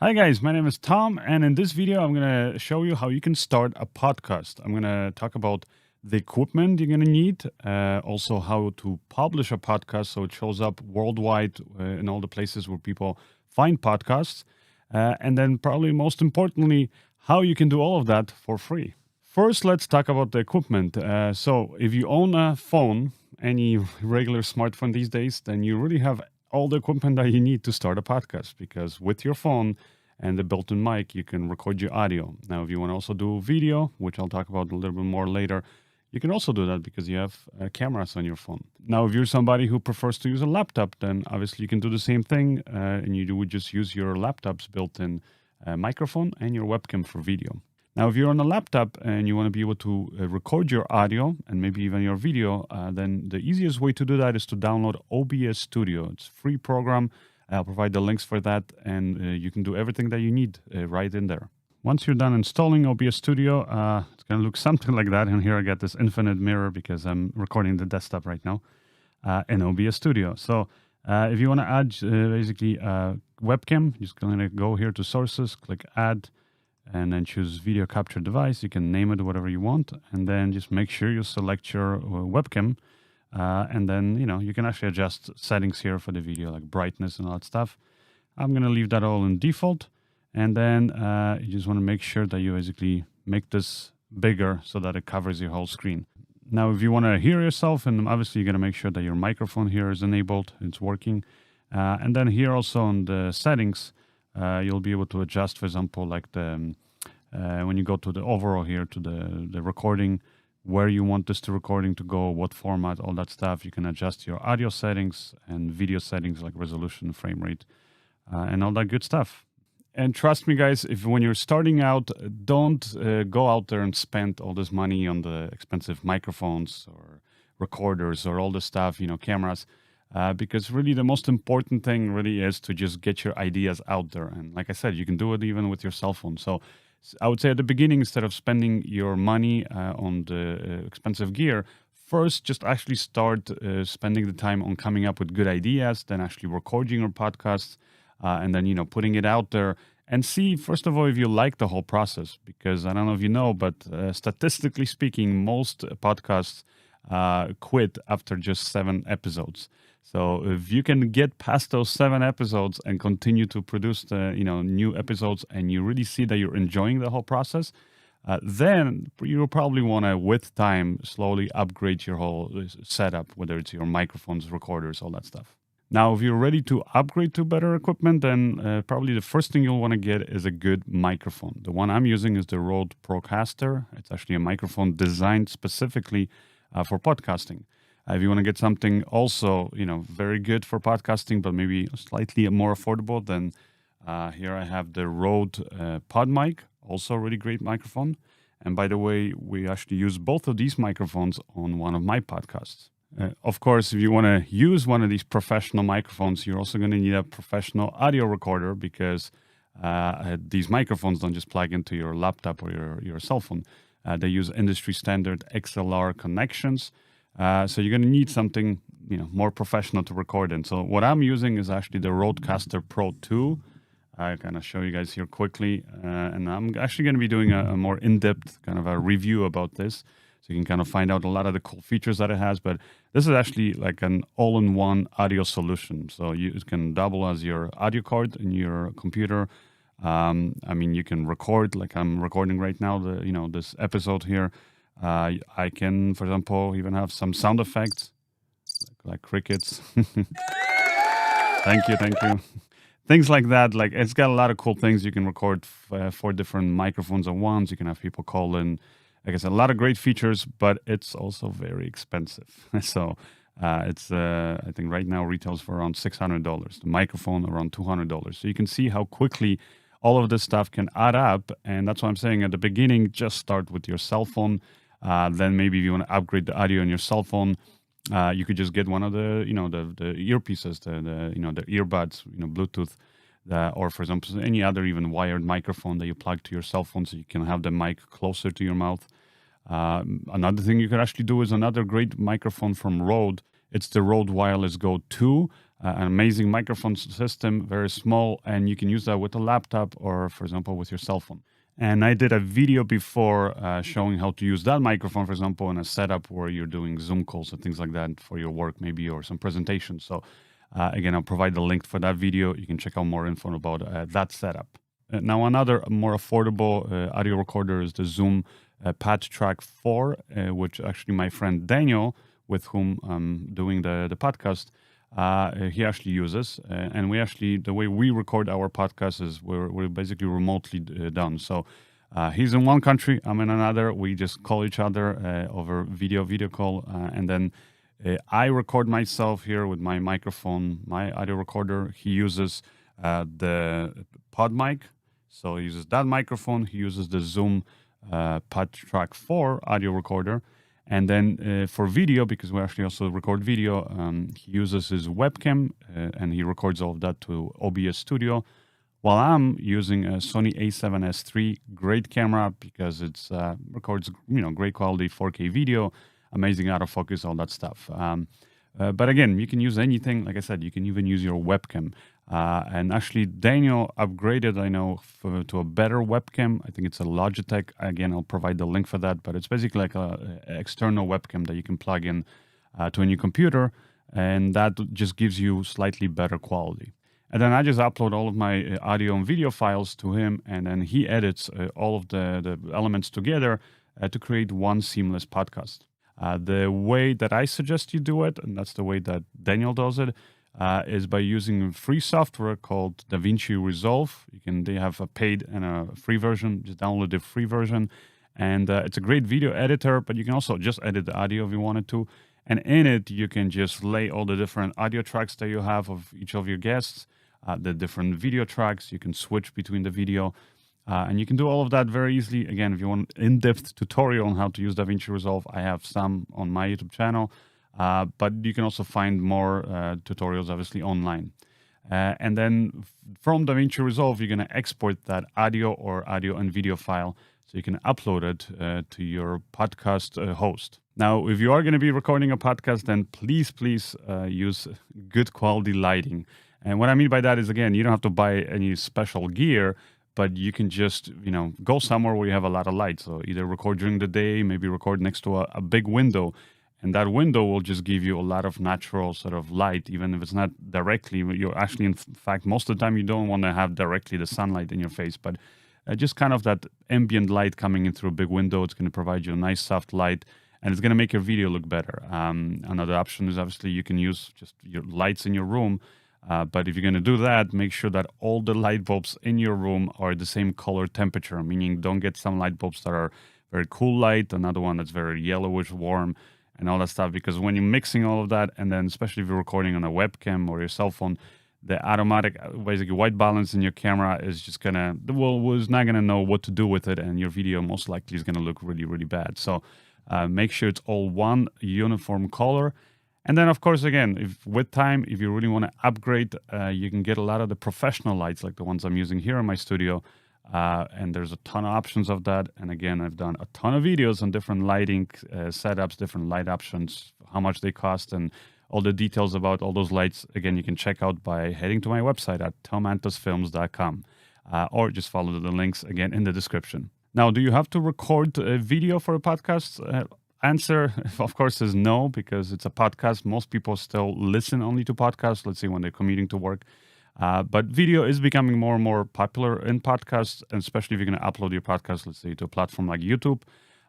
Hi guys, my name is Tom, and in this video, I'm going to show you how you can start a podcast. I'm going to talk about the equipment you're going to need, also how to publish a podcast so it shows up worldwide in all the places where people find podcasts, and then probably most importantly, how you can do all of that for free. First, let's talk about the equipment. So, if you own a phone, any regular smartphone these days, then you really have all the equipment that you need to start a podcast because with your phone and the built-in mic, you can record your audio. Now, if you want to also do video, which I'll talk about a little bit more later, you can also do that because you have cameras on your phone. Now, if you're somebody who prefers to use a laptop, then obviously you can do the same thing, and you would just use your laptop's built-in microphone and your webcam for video. Now, if you're on a laptop and you want to be able to record your audio and maybe even your video, then the easiest way to do that is to download OBS Studio. It's a free program. I'll provide the links for that, and you can do everything that you need right in there. Once you're done installing OBS Studio, it's going to look something like that. And here I got this infinite mirror because I'm recording the desktop right now in OBS Studio. So if you want to add basically a webcam, you're just going to go here to Sources, click Add, and then choose video capture device. You can name it whatever you want, and then just make sure you select your webcam, and then you can actually adjust settings here for the video, like brightness and all that stuff. I'm gonna leave that all in default, and then you just want to make sure that you basically make this bigger so that it covers your whole screen. Now, if you want to hear yourself, and obviously you're gonna make sure that your microphone here is enabled, it's working, and then here also on the settings. You'll be able to adjust, for example, like the when you go to the overall here to the recording, where you want this recording to go, what format, all that stuff. You can adjust your audio settings and video settings like resolution, frame rate, and all that good stuff. And trust me, guys, if when you're starting out, don't go out there and spend all this money on the expensive microphones or recorders or all the stuff, cameras. Because really the most important thing really is to just get your ideas out there. And like I said, you can do it even with your cell phone. So I would say at the beginning, instead of spending your money on the expensive gear, first just actually start spending the time on coming up with good ideas, then actually recording your podcasts, and then, putting it out there and see, first of all, if you like the whole process. Because I don't know if you know, but statistically speaking, most podcasts quit after just 7 episodes. So if you can get past those 7 episodes and continue to produce the new episodes, and you really see that you're enjoying the whole process, then you'll probably want to, with time, slowly upgrade your whole setup, whether it's your microphones, recorders, all that stuff. Now, if you're ready to upgrade to better equipment, then probably the first thing you'll want to get is a good microphone. The one I'm using is the Rode Procaster. It's actually a microphone designed specifically for podcasting. If you want to get something also, very good for podcasting, but maybe slightly more affordable, then here I have the Rode PodMic, also a really great microphone. And by the way, we actually use both of these microphones on one of my podcasts. Of course, if you want to use one of these professional microphones, you're also going to need a professional audio recorder because these microphones don't just plug into your laptop or your cell phone. They use industry standard XLR connections. So you're going to need something, more professional to record in. So what I'm using is actually the Rodecaster Pro 2. I kind of show you guys here quickly. And I'm actually going to be doing a more in-depth kind of a review about this. So you can kind of find out a lot of the cool features that it has. But this is actually like an all-in-one audio solution. So you can double as your audio card in your computer. You can record like I'm recording right now, this episode here. I can, for example, even have some sound effects like crickets. Thank you. Things like that. Like it's got a lot of cool things. You can record 4 different microphones at once. You can have people call in. Like I said, a lot of great features, but it's also very expensive. So it's I think right now retails for around $600. The microphone around $200. So you can see how quickly all of this stuff can add up. And that's what I'm saying at the beginning. Just start with your cell phone. Then maybe if you want to upgrade the audio on your cell phone, you could just get one of the the earpieces, the earbuds, Bluetooth, or for example any other even wired microphone that you plug to your cell phone, so you can have the mic closer to your mouth. Another thing you could actually do is another great microphone from Rode. It's the Rode Wireless Go 2. an amazing microphone system, very small, and you can use that with a laptop or, for example, with your cell phone. And I did a video before showing how to use that microphone, for example, in a setup where you're doing Zoom calls and things like that for your work, maybe, or some presentations. So again, I'll provide the link for that video. You can check out more info about that setup. Now, another more affordable audio recorder is the Zoom PodTrack 4, which actually my friend Daniel, with whom I'm doing the podcast, he actually uses. And we actually, the way we record our podcast is we're basically remotely done. So he's in one country, I'm in another. We just call each other over video call. And then I record myself here with my microphone, my audio recorder. He uses the PodMic. So he uses that microphone. He uses the Zoom PodTrack 4 audio recorder. And then for video, because we actually also record video, he uses his webcam and he records all of that to OBS Studio. While I'm using a Sony a7S III, great camera because it's records great quality 4K video, amazing autofocus, all that stuff. But again, you can use anything. Like I said, you can even use your webcam. And actually, Daniel upgraded, I know, to a better webcam. I think it's a Logitech. Again, I'll provide the link for that. But it's basically like an external webcam that you can plug in to a new computer. And that just gives you slightly better quality. And then I just upload all of my audio and video files to him. And then he edits all of the elements together to create one seamless podcast. The way that I suggest you do it, and that's the way that Daniel does it, is by using free software called DaVinci Resolve. They have a paid and a free version. Just download the free version. And it's a great video editor, but you can also just edit the audio if you wanted to. And in it, you can just lay all the different audio tracks that you have of each of your guests, the different video tracks. You can switch between the video. And you can do all of that very easily. Again, if you want an in-depth tutorial on how to use DaVinci Resolve, I have some on my YouTube channel. But you can also find more tutorials, obviously, online. And then from DaVinci Resolve, you're going to export that audio and video file so you can upload it to your podcast host. Now, if you are going to be recording a podcast, then please use good quality lighting. And what I mean by that is, again, you don't have to buy any special gear, but you can just, go somewhere where you have a lot of light. So either record during the day, maybe record next to a big window. And that window will just give you a lot of natural sort of light, even if it's not directly. You're actually, in fact, most of the time you don't want to have directly the sunlight in your face, but just kind of that ambient light coming in through a big window. It's going to provide you a nice soft light, and it's going to make your video look better. Another option is obviously you can use just your lights in your room. But if you're going to do that, make sure that all the light bulbs in your room are the same color temperature, meaning don't get some light bulbs that are very cool light, another one that's very yellowish warm, and all that stuff. Because when you're mixing all of that, and then especially if you're recording on a webcam or your cell phone, the automatic, basically white balance in your camera is just going to, was not going to know what to do with it, and your video most likely is going to look really, really bad. So make sure it's all one uniform color. And then, of course, again, if you really want to upgrade, you can get a lot of the professional lights, like the ones I'm using here in my studio. And there's a ton of options of that. And again, I've done a ton of videos on different lighting setups, different light options, how much they cost, and all the details about all those lights. Again, you can check out by heading to my website at tomantosfilms.com, or just follow the links, again, in the description. Now, do you have to record a video for a podcast? Answer, of course, is no, because it's a podcast. Most people still listen only to podcasts, let's say when they're commuting to work. But video is becoming more and more popular in podcasts, and especially if you're going to upload your podcast, let's say, to a platform like YouTube.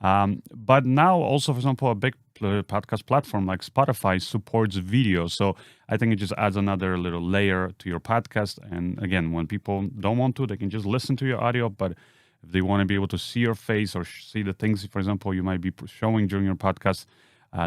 But now also, for example, a big podcast platform like Spotify supports video. So I think it just adds another little layer to your podcast. And again, when people don't want to, they can just listen to your audio. But if they want to be able to see your face or see the things, for example, you might be showing during your podcast,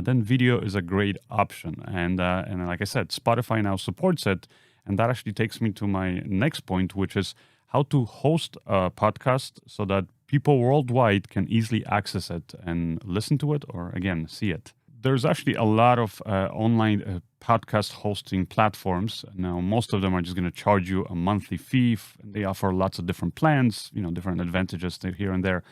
then video is a great option. And like I said, Spotify now supports it. And that actually takes me to my next point, which is how to host a podcast so that people worldwide can easily access it and listen to it, or again, see it. There's actually a lot of online podcast hosting platforms. Now, most of them are just going to charge you a monthly fee. They offer lots of different plans, different advantages here and there.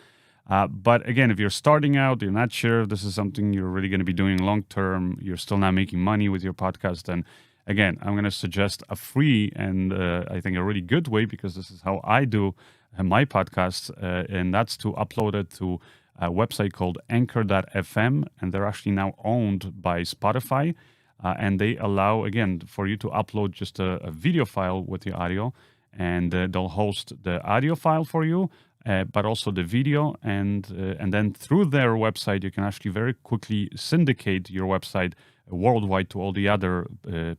But again, if you're starting out, you're not sure if this is something you're really going to be doing long term, you're still not making money with your podcast, then again, I'm going to suggest a free and I think a really good way, because this is how I do my podcast, and that's to upload it to a website called Anchor.fm, and they're actually now owned by Spotify, and they allow, again, for you to upload just a video file with the audio, and they'll host the audio file for you, but also the video, and then through their website, you can actually very quickly syndicate your website worldwide to all the other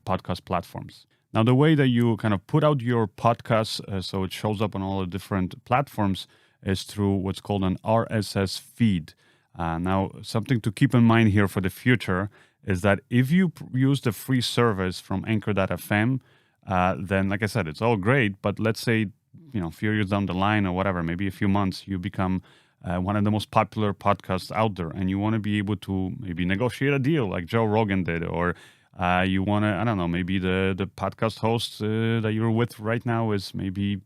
podcast platforms. Now, the way that you kind of put out your podcast so it shows up on all the different platforms is through what's called an RSS feed. Now, something to keep in mind here for the future is that if you use the free service from Anchor.fm, then, like I said, it's all great. But let's say, a few years down the line or whatever, maybe a few months, you become one of the most popular podcasts out there, and you want to be able to maybe negotiate a deal like Joe Rogan did, or you want to, I don't know, maybe the podcast host that you're with right now is maybe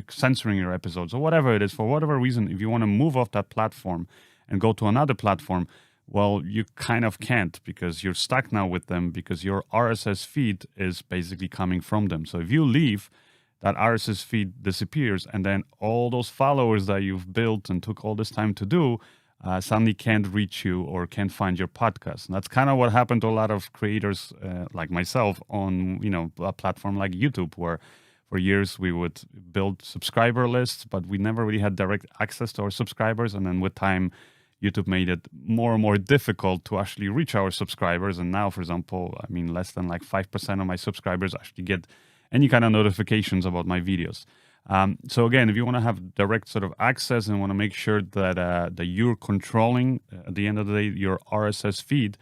censoring your episodes or whatever it is, for whatever reason. If you want to move off that platform and go to another platform, well, you kind of can't, because you're stuck now with them, because your RSS feed is basically coming from them. So if you leave, that RSS feed disappears, and then all those followers that you've built and took all this time to do suddenly can't reach you or can't find your podcast. And that's kind of what happened to a lot of creators like myself on a platform like YouTube, where for years we would build subscriber lists, but we never really had direct access to our subscribers. And then with time, YouTube made it more and more difficult to actually reach our subscribers. And now, for example, less than like 5% of my subscribers actually get any kind of notifications about my videos. So again, if you want to have direct sort of access and want to make sure that you're controlling, at the end of the day, your RSS feed,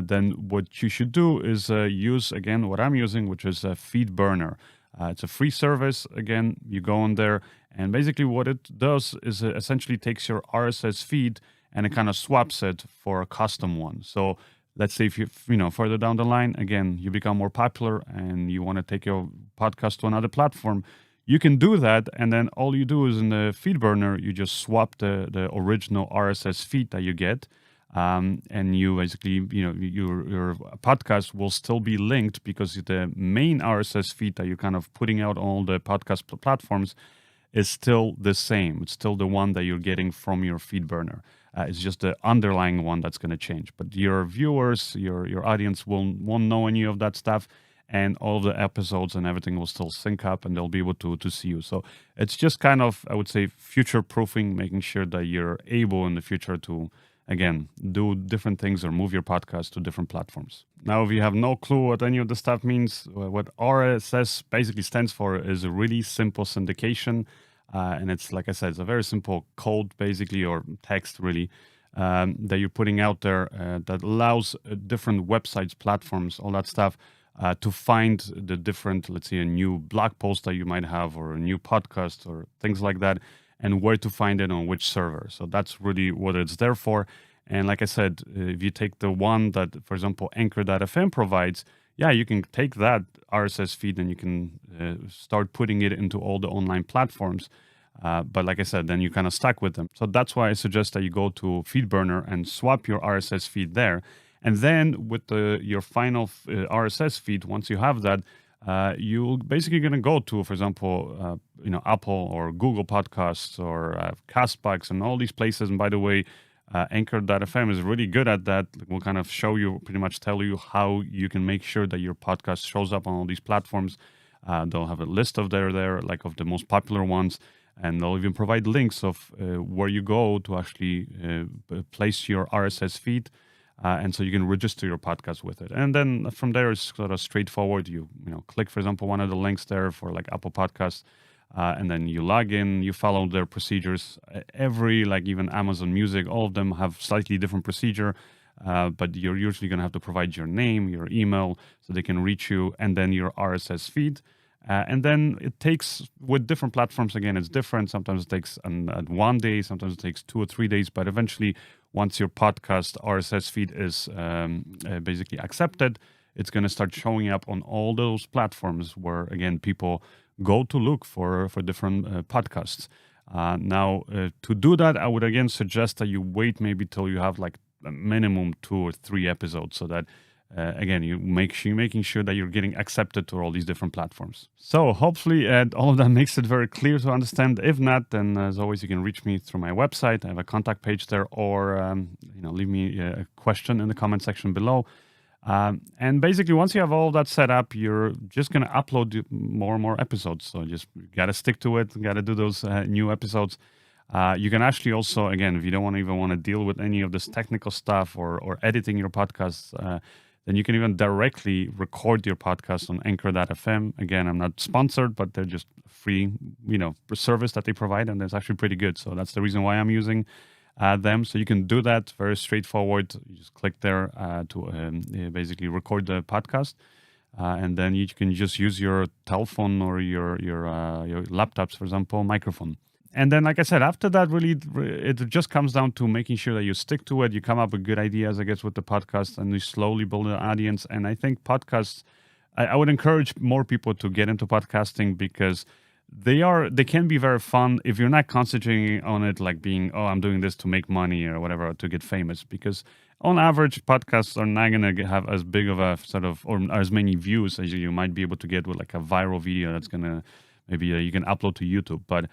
then what you should do is use, again, what I'm using, which is FeedBurner. It's a free service. Again, you go on there, and basically what it does is it essentially takes your RSS feed and it kind of swaps it for a custom one. So let's say if you further down the line, again, you become more popular and you want to take your podcast to another platform, you can do that. And then all you do is in the FeedBurner, you just swap the original RSS feed that you get. And you basically, your podcast will still be linked, because the main RSS feed that you're kind of putting out on all the podcast platforms is still the same. It's still the one that you're getting from your FeedBurner. It's just the underlying one that's going to change. But your viewers, your audience won't know any of that stuff, and all of the episodes and everything will still sync up, and they'll be able to see you. So it's just kind of, I would say, future-proofing, making sure that you're able in the future to, again, do different things or move your podcast to different platforms. Now, if you have no clue what any of the stuff means, what RSS basically stands for is a really simple syndication. And it's, like I said, it's a very simple code, basically, or text, really, that you're putting out there that allows different websites, platforms, all that stuff, to find the different, let's say, a new blog post that you might have, or a new podcast, or things like that, and where to find it on which server. So that's really what it's there for. And like I said, if you take the one that, for example, Anchor.fm provides, you can take that RSS feed and you can start putting it into all the online platforms. But like I said, then you're kind of stuck with them. So that's why I suggest that you go to FeedBurner and swap your RSS feed there. And then with your final RSS feed, once you have that, you're basically going to go to, for example, Apple or Google Podcasts or Castbox and all these places. And by the way, Anchor.fm is really good at that. We'll kind of show you, pretty much tell you how you can make sure that your podcast shows up on all these platforms. They'll have a list of like of the most popular ones, and they'll even provide links of where you go to actually place your RSS feed, and so you can register your podcast with it. And then from there, it's sort of straightforward. You click, for example, one of the links there for like Apple Podcasts. And then you log in, you follow their procedures. Every, like even Amazon Music, all of them have slightly different procedure, but you're usually going to have to provide your name, your email, so they can reach you, and then your RSS feed. And then it takes, with different platforms, again, it's different. Sometimes it takes 1 day, sometimes it takes 2 or 3 days, but eventually, once your podcast RSS feed is basically accepted, it's going to start showing up on all those platforms where, again, people go to look for different podcasts. Now, to do that, I would again suggest that you wait maybe till you have like a minimum 2 or 3 episodes, so that again, you making sure that you're getting accepted to all these different platforms. So hopefully all of that makes it very clear to understand. If not, then as always, you can reach me through my website. I have a contact page there, or leave me a question in the comment section below. And basically, once you have all that set up, you're just going to upload more and more episodes. So just got to stick to it. Got to do those new episodes. You can actually also, again, if you don't even want to deal with any of this technical stuff or editing your podcasts, then you can even directly record your podcast on Anchor.fm. Again, I'm not sponsored, but they're just free, service that they provide, and it's actually pretty good. So that's the reason why I'm using them. So you can do that very straightforward. You just click there to basically record the podcast, and then you can just use your telephone or your laptops, for example, microphone. And then, like I said, after that, really, it just comes down to making sure that you stick to it. You come up with good ideas, I guess, with the podcast, and you slowly build an audience. And I think podcasts, I would encourage more people to get into podcasting, because they can be very fun if you're not concentrating on it like being, I'm doing this to make money or whatever, to get famous. Because on average, podcasts are not going to have as big of a or as many views as you might be able to get with like a viral video that's going to, maybe you can upload to YouTube. But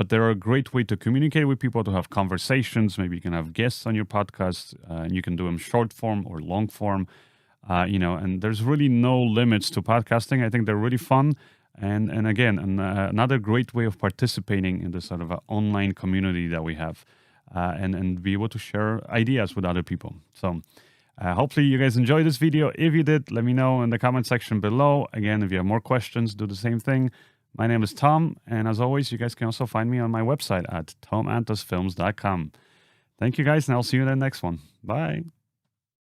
they're a great way to communicate with people, to have conversations. Maybe you can have guests on your podcast, and you can do them short form or long form, and there's really no limits to podcasting. I think they're really fun. And again, another great way of participating in this sort of online community that we have, and be able to share ideas with other people. So hopefully you guys enjoyed this video. If you did, let me know in the comment section below. Again, if you have more questions, do the same thing. My name is Tom, and as always, you guys can also find me on my website at tomantosfilms.com. Thank you guys, and I'll see you in the next one. Bye.